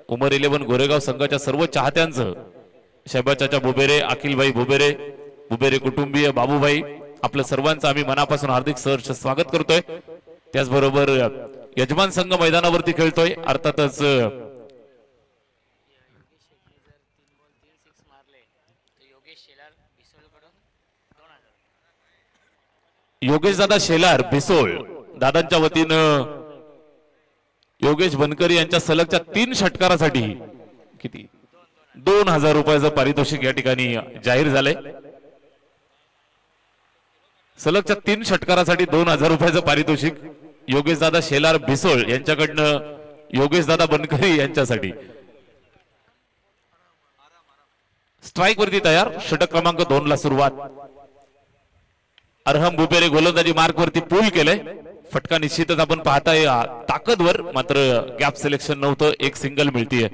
उमर 11 गोरेगाव संघाच्या सर्व चाहत्यांचं साहेबा चाचा बोबेरे, अखिलभाई बोबेरे, बोबेरे कुटुंबीय, बाबूभाई आपल्या सर्वांचं आम्ही मनापासून हार्दिक सहर्ष स्वागत करतोय. त्याचबरोबर यजमान संघ मैदानावरती खेळतोय. अर्थातच योगेश दादा शेलार भिसोळ दादांच्या वतीनं योगेश बनकरी यांच्या सलगच्या 3 षटकारासाठी किती 2000 रुपयाचं पारितोषिक या ठिकाणी जाहीर झालंय. सलगच्या 3 षटकारासाठी 2000 रुपयाचं पारितोषिक योगेश दादा शेलार भिसोळ यांच्याकडनं योगेश दादा बनकरी यांच्यासाठी. स्ट्राइक वरती तयार. षटक क्रमांक 2 ला सुरुवात. अरहम बुबेरे गोलंदाजी मार्क वरती पूल केलंय. फटका निश्चितच आपण पाहताय ताकदवर. मात्र गॅप सिलेक्शन नव्हतं. एक सिंगल मिळतीये.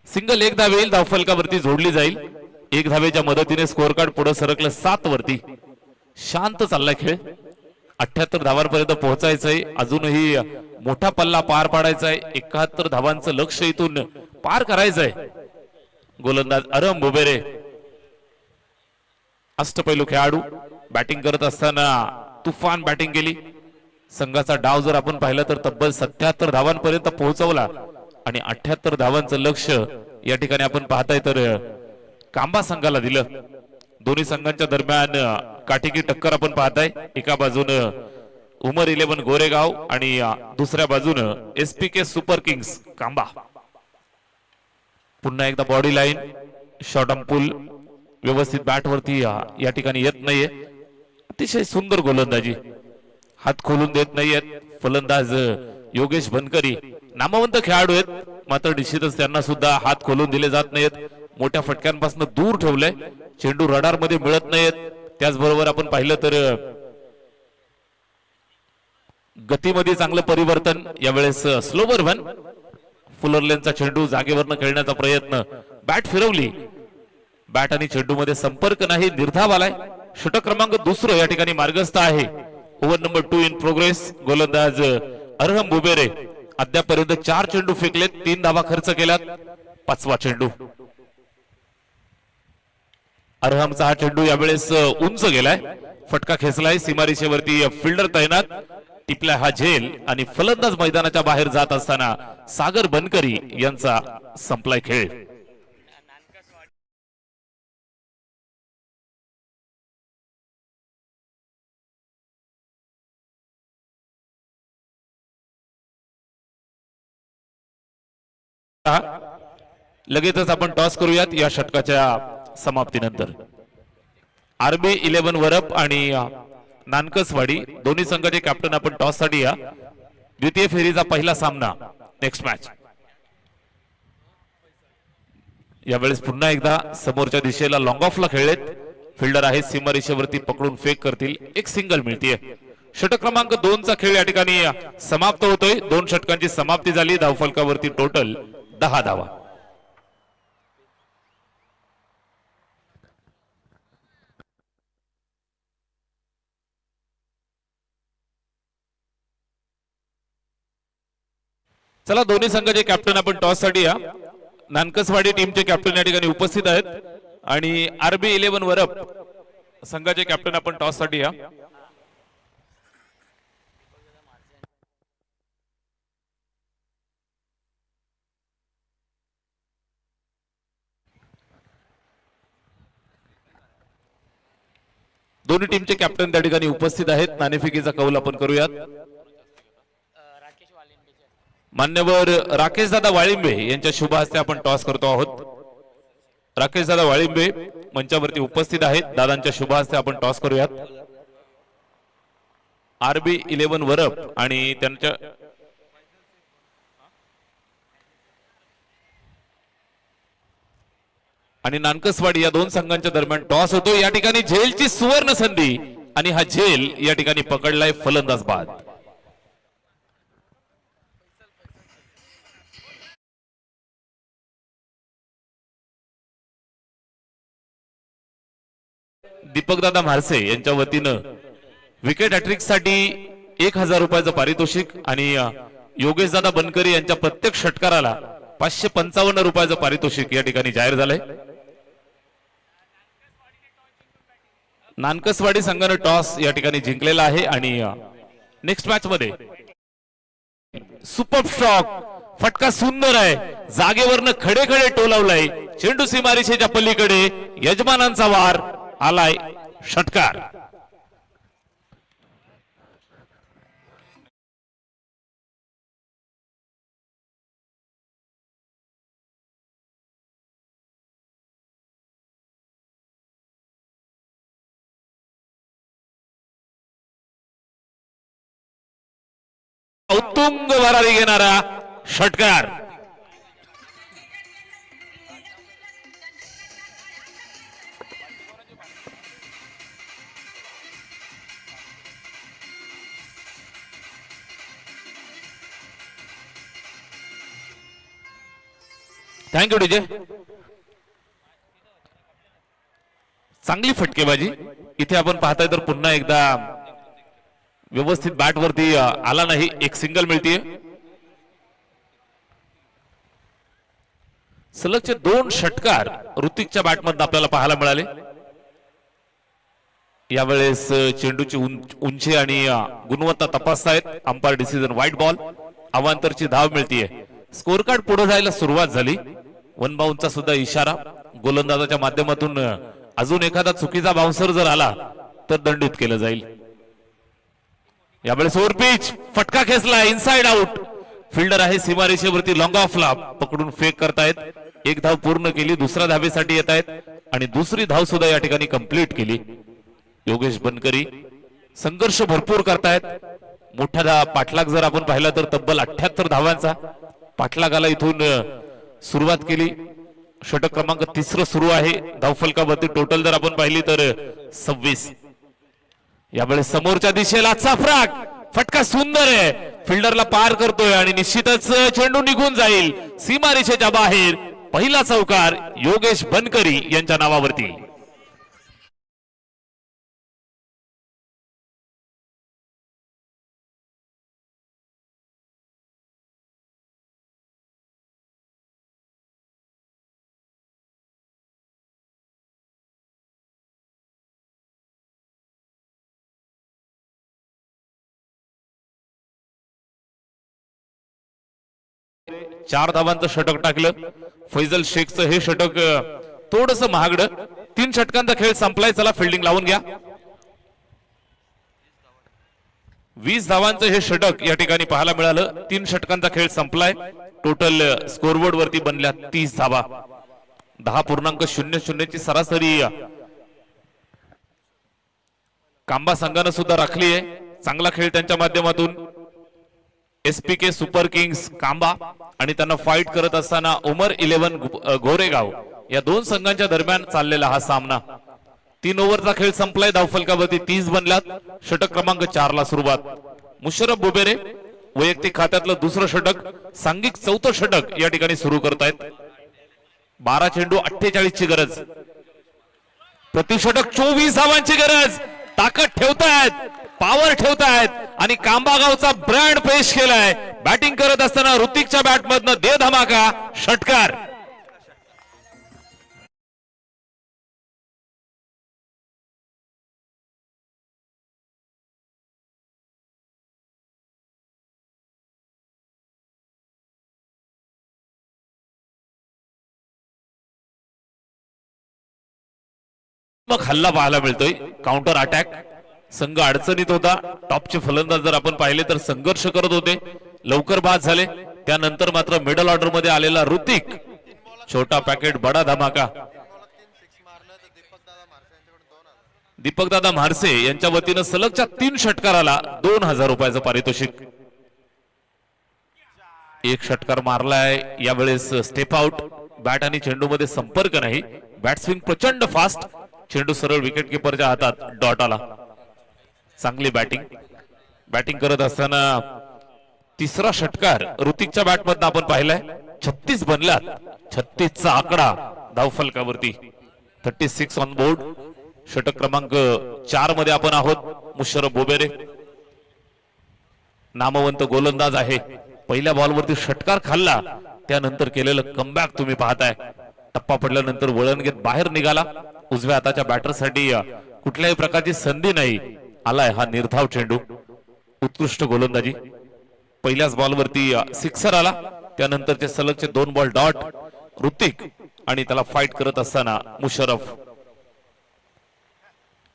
सिंगल 1 धाव येईल. धावफलकावरती जोडली जाईल. 1 धावेच्या मदतीने स्कोर कार्ड पुढे सरकलं 7 वरती. शांत चाललाय खेळ. 78 धावांपर्यंत पोहोचायचंय. अजूनही मोठा पल्ला पार पाडायचाय. 71 धावांचं लक्ष इथून पार करायचंय. गोलंदाज अरहम बुबेरे अष्टपैलू खेळाडू. बॅटिंग करत असताना तुफान बॅटिंग केली. संघाचा डाव जर आपण पाहिलं तर तब्बल 77 धावांपर्यंत पोहोचवला आणि 78 धावांचं लक्ष या ठिकाणी आपण पाहताय तर कांबा संघाला दिलं. दोन्ही संघांच्या दरम्यान काटेकी टक्कर आपण पाहताय. एका बाजूनं उमर 11 गोरेगाव आणि दुसऱ्या बाजूनं SPK सुपर किंग्स कांबा. पुन्हा एकदा बॉडी लाईन शॉर्ट ऑन पुल व्यवस्थित बॅट वरती या ठिकाणी येत नाहीये. अतिशय सुंदर गोलंदाजी, हात खोलून देत नाहीयेत फलंदाज योगेश बनकरी. नामवंत खेळाडू आहेत, मात्र निश्चितच त्यांना सुद्धा हात खोलून दिले जात नाहीत. मोठ्या फटक्यांपासून दूर ठेवलंय. चेंडू रडार मध्ये मिळत नाहीत. त्याचबरोबर आपण पाहिलं तर गतीमध्ये चांगलं परिवर्तन. यावेळेस स्लोवर वन फुलरलेनचा चेंडू जागेवरनं खेळण्याचा प्रयत्न, बॅट फिरवली, बॅट आणि चेंडू मध्ये संपर्क नाही, निर्धाव आलाय. षटक क्रमांक 2 या ठिकाणी मार्गस्थ आहे. Over number 2 in progress. गोलंदाज अरहम बुबेरे अद्यापर्यंत 4 चेंडू फेकलेत, 3 धावा खर्च केल्यात. 5वा चेंडू अरहमचा हा चेंडू यावेळेस उंच गेलाय, फटका खेचलाय. सीमारेषेवरती फिल्डर तैनात, टिपलाय हा झेल आणि फलंदाज मैदानाच्या बाहेर जात असताना सागर बनकरी यांचा संपलाय खेळ. लगेचच आपण टॉस करूयात या षटकाच्या समाप्तीनंतर. RB 11 वरप आणि नानकसवाडी दोन्ही संघाचे कॅप्टन आपण टॉस साठी या. द्वितीय फेरीचा पहिला सामना, नेक्स्ट मॅच. यावेळेस पुन्हा एकदा समोरच्या दिशेला लॉंग ऑफला खेळलेत. फिल्डर आहे, सीमारेषेवरती पकडून फेक करतील, एक सिंगल मिळतीये. षटक क्रमांक 2चा खेळ या ठिकाणी समाप्त होतोय. 2 षटकांची समाप्ती झाली. धावफलकावरती टोटल 10 धावा. चला, दोन्ही संघाचे कॅप्टन आपण टॉस साठी या. नानकसवाडी टीमचे कॅप्टन या ठिकाणी उपस्थित आहेत आणि RB 11 वरप संघाचे कॅप्टन आपण टॉस साठी या. दोन्ही टीमचे कॅप्टन त्या ठिकाणी उपस्थित आहेत. नाणेफेकीचा कौल आपण करूयात. मान्यवर राकेश दादा वाळिंबे यांच्या शुभ हस्ते आपण टॉस करतो आहोत. राकेश दादा वाळिंबे मंचावरती उपस्थित आहेत. दादांच्या शुभ हस्ते आपण टॉस करूयात. RB 11 वरप आणि त्यांच्या आणि नानकसवाडी या दोन संघांच्या दरम्यान टॉस होतो. या ठिकाणी झेलची सुवर्ण संधी आणि हा झेल या ठिकाणी पकडलाय फलंदाज बाद. दीपकदादा म्हारसे यांच्या वतीनं विकेट हॅट्रिक साठी 1000 रुपयाचं पारितोषिक आणि योगेशदादा बनकरी यांच्या प्रत्येक षटकाराला 555 रुपयाचं पारितोषिक या ठिकाणी जाहीर झालंय. नानकसवाडी संघानं टॉस या ठिकाणी जिंकलेला आहे आणि नेक्स्ट मॅच मध्ये सुपर स्ट्रॉक फटका सुंदर आहे. जागेवरनं खडे खडे टोलावलाय. चेंडू सीमारेषेच्या पलीकडे, यजमानांचा वार आलाय, षटकार. उत्तुंग भरारी घेणारा षटकार. Thank you DJ. चांगली फटकेबाजी इथे आपण पाहताय तर पुन्हा एकदा व्यवस्थित बॅट वरती आला नाही, एक सिंगल मिळतीये. सलगचे 2 षटकार ऋतिकच्या बॅटमधून आपल्याला पाहायला मिळाले. यावेळेस चेंडूची उंची आणि गुणवत्ता तपासतायत अंपायर. Decision wide ball. अवांतरची धाव मिळतीये. स्कोर कार्ड पुढे जायला सुरुवात झाली. वन बाउंडचा सुद्धा इशारा गोलंदाजाच्या माध्यमातून अजून एखादा चुकीचा बाउन्सर जर आला तर दंडित केलं जाईल. यावेळेस ओव्हर पिच फटका खेचला इनसाइड आउट. फिल्डर आहे सीमारेषेवरती लॉंग ऑफला पकडून फेक करतायत. एक धाव पूर्ण केली, दुसऱ्या धावेसाठी येत आहेत आणि दुसरी धाव सुद्धा या ठिकाणी कंप्लीट केली. योगेश बनकरी संघर्ष भरपूर करतायत. मोठा पाठलाग जर आपण पाहिला तर तब्बल 78 धावांचा पाठलागाला इथून सुरुवात केली. षटक क्रमांक 3 सुरू आहे. धावफलकावरती टोटल जर आपण पाहिली तर 26. यावेळेस समोरच्या दिशेला चाफराक फटका सुंदर आहे, फिल्डरला पार करतोय आणि निश्चितच चेंडू निघून जाईल सीमारेषेच्या बाहेर. पहिला चौकार योगेश बनकरी यांच्या नावावरती. चार धावांचं षटक टाकलं. फैजल शेखचं हे षटक थोडस महागडं. 3 षटकांचा खेळ संपलाय. चला फिल्डिंग लावून घ्या. 20 धावांचं हे षटक या ठिकाणी पाहायला मिळालं. 3 षटकांचा खेळ संपलाय. टोटल स्कोरबोर्ड वरती बनल्या 30 धावा. 10.00 ची सरासरी कांबा संघानं सुद्धा राखली आहे. चांगला खेळ त्यांच्या माध्यमातून. SPK सुपर किंग्स कांबा आणि त्यांना फाईट करत असताना उमर 11 गोरेगाव या 2 संघांच्या दरम्यान चाललेला हा सामना. 3 ओव्हरचा खेळ संपलाय. धावफलकावरती 30 बनल्यात. षटक क्रमांक 4 ला सुरुवात. मुशरफ बुबेरे वैयक्तिक खात्यातलं दुसरं षटक, सांघिक 4थं षटक या ठिकाणी सुरू करतायत. 12 चेंडू 48 ची गरज. प्रतिषटक 24 धावांची गरज. ताकद ठेवतायत, पॉवर ठेवतायत आणि कांबा गावचा ब्रँड पेश केलाय. बॅटिंग करत असताना ऋतिकच्या बॅटमधनं दे धमाका षटकार. मग हल्ला पाहायला मिळतोय. Counter attack. संघ अडचणीत होता. टॉपचे फलंदाज जर आपण पाहिले तर संघर्ष करत होते, लवकर बाद झाले. त्यानंतर मात्र मिडल ऑर्डर मध्ये आलेला ऋतिक छोटा पॅकेट बडा धमाका. दीपक दादा म्हारसे यांच्या वतीनं सलगच्या 3 षटकाराला 2000 रुपयाचं पारितोषिक. एक षटकार मारलाय. यावेळेस स्टेप आउट. बॅट आणि चेंडू मध्ये संपर्क नाही. बॅट स्विंग प्रचंड फास्ट. चेंडू सरळ विकेट किपरच्या हातात डॉट आला. चांगली बॅटिंग करत असताना तिसरा षटकार ऋतिकच्या बॅटमधनं आपण पाहिलाय. 36 बनल्यात. 36 चा आकडा धावफलकावरती. 36 ऑन बोर्ड. षटक क्रमांक 4 मध्ये आपण आहोत. मुशरफ बोबेरे नामवंत गोलंदाज आहे. पहिल्या बॉलवरती षटकार खाल्ला, त्यानंतर केलेलं कमबॅक तुम्ही पाहताय. टप्पा पडल्यानंतर वळण घेत बाहेर निघाला. उजव्या हाताच्या बॅटरसाठी कुठल्याही प्रकारची संधी नाही. आलाय हा निर्धाव चेंडू. उत्कृष्ट गोलंदाजी. पहिल्याच बॉलवरती सिक्सर आला. त्यानंतरचे सलगचे 2 बॉल डॉट. ऋतिक आणि त्याला फाईट करत असताना मुशरफ.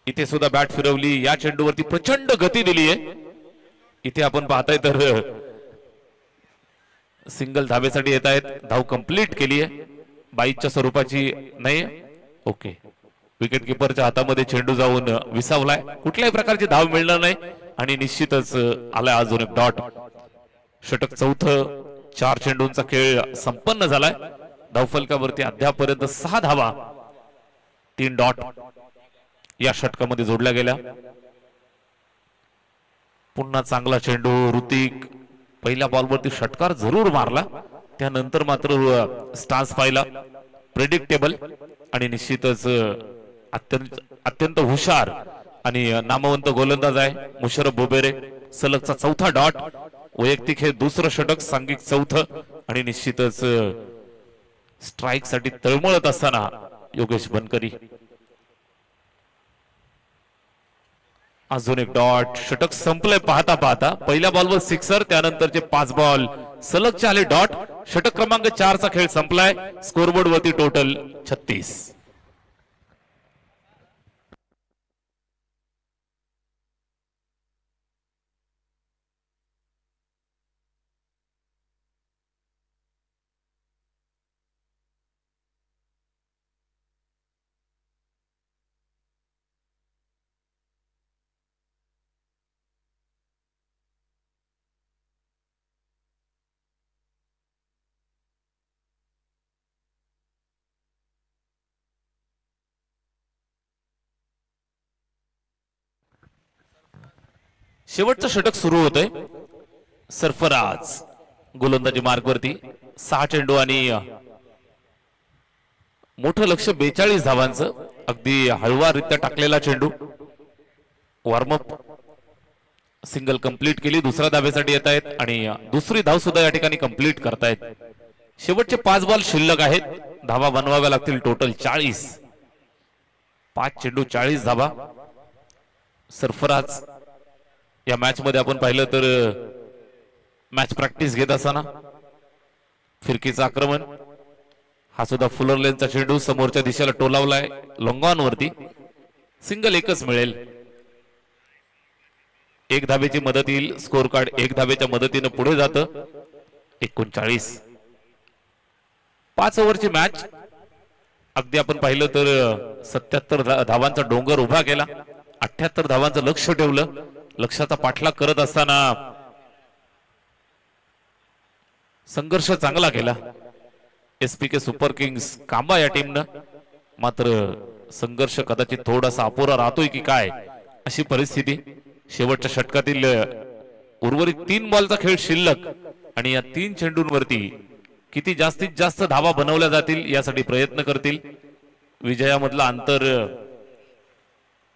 इथे सुद्धा बॅट फिरवली. या चेंडूवरती प्रचंड गती दिली आहे. इथे आपण पाहताय तर सिंगल धावेसाठी येत आहेत. धाव कंप्लीट केली आहे. 22च्या स्वरूपाची नाही. ओके. विकेट किपरच्या हातामध्ये चेंडू जाऊन विसावलाय. कुठल्याही प्रकारची धाव मिळणार नाही आणि निश्चितच आलाय अजून एक डॉट. षटक 4थं. 4 चेंडूंचा खेळ संपन्न झालाय. धावफलकावरती अद्यापर्यंत 6 धावा, 3 डॉट या षटकामध्ये जोडल्या गेल्या. पुन्हा चांगला चेंडू. ऋतिक पहिल्या बॉलवरती षटकार जरूर मारला, त्यानंतर मात्र स्टान्स पाहिला. प्रेडिक्टेबल आणि निश्चितच अत्यंत हुशार आणि नामवंत गोलंदाज आहे मुशरफ बोबेरे. सलगचा 4था डॉट. वैयक्तिक हे दुसरं षटक, सांघिक 4थं आणि निश्चितच स्ट्राईक साठी तळमळत असताना योगेश बनकरी. अजून एक डॉट. षटक संपलंय पाहता पाहता. पहिल्या बॉलवर सिक्सर, त्यानंतरचे 5 बॉल सलगचे आले डॉट. षटक क्रमांक 4 चा खेळ संपलाय. स्कोरबोर्ड वरती टोटल 36. शेवटचं षटक सुरू होतंय. सरफराज गोलंदाजी मार्गवरती 6 चेंडू आणि मोठं लक्ष 42 धावांचं. अगदी हळवारित्या टाकलेला चेंडू. वॉर्मअप सिंगल कंप्लीट केली. दुसऱ्या धावेसाठी येत आहेत आणि दुसरी धाव सुद्धा या ठिकाणी कंप्लीट करतायत. शेवटचे 5 बॉल शिल्लक आहेत. धावा बनवाव्या लागतील टोटल 40. 5 चेंडू 40 धावा. सरफराज या मॅच मध्ये आपण पाहिलं तर मॅच प्रॅक्टिस घेत असताना फिरकीचं आक्रमण. हा सुद्धा फुलर लेनचा चेंडू समोरच्या दिशेला टोलावलाय लॉंगॉन वरती. सिंगल एकच मिळेल. 1 धावेची मदत येईल. स्कोर कार्ड 1 धावेच्या मदतीने पुढे जातं. 39. 5 ओव्हरची मॅच. अगदी आपण पाहिलं तर 77 धावांचा डोंगर उभा केला. 78 धावांचं लक्ष ठेवलं. लक्षाचा पाठलाग करत असताना संघर्ष चांगला केला एसपीके सुपर किंग्स कांबा या टीमनं. मात्र संघर्ष कदाचित थोडासा अपुरा राहतोय की काय अशी परिस्थिती. शेवटच्या षटकातील उर्वरित 3 बॉलचा खेळ शिल्लक आणि या 3 चेंडूंवरती किती जास्तीत जास्त धावा बनवल्या जातील यासाठी प्रयत्न करतील. विजयामधला अंतर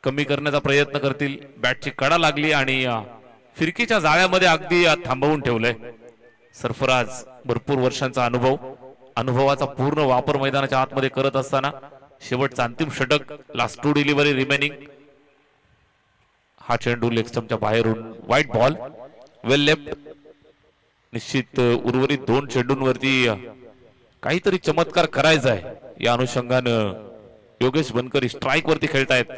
कमी करण्याचा प्रयत्न करतील. बॅटची कडा लागली आणि फिरकीच्या जाळ्यामध्ये अगदी थांबवून ठेवलंय. सरफराज भरपूर वर्षांचा अनुभव. अनुभवाचा पूर्ण वापर मैदानाच्या आतमध्ये करत असताना शेवटचा अंतिम षटक. Last 2 delivery remaining. हा चेंडू लेग स्टंपच्या बाहेरून वाईट बॉल. वेल लेफ्ट. निश्चित उर्वरित 2 चेंडूंवरती काहीतरी चमत्कार करायचा आहे. या अनुषंगानं योगेश बनकरी स्ट्राईक वरती खेळतायत.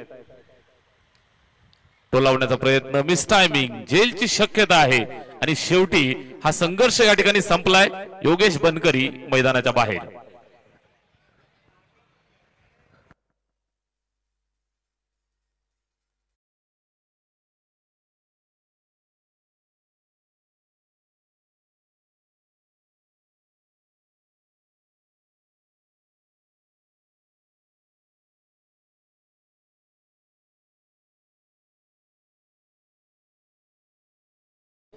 टोलावण्याचा प्रयत्न. Miss timing. जेलची शक्यता आहे आणि शेवटी हा संघर्ष या ठिकाणी संपलाय. योगेश बनकरी मैदानाच्या बाहेर.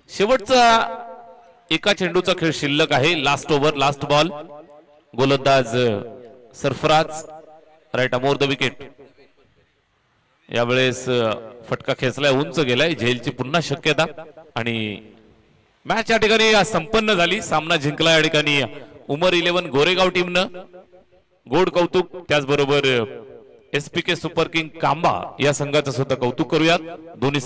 शेवटचा एका चेंडूचा खेळ शिल्लक आहे. Last over last ball. गोलंदाज Sarfaraz right arm over the wicket. यावेळेस फटका खेचलाय. उंच गेलाय. झेलची पुन्हा शक्यता आणि मॅच या ठिकाणी संपन्न झाली. सामना जिंकला या ठिकाणी उमर 11 गोरेगाव टीमनं. गोड कौतुक. त्याचबरोबर एसपीके सुपर किंग कांबा या संघाचं सुद्धा कौतुक करूयात. दोन्ही संघ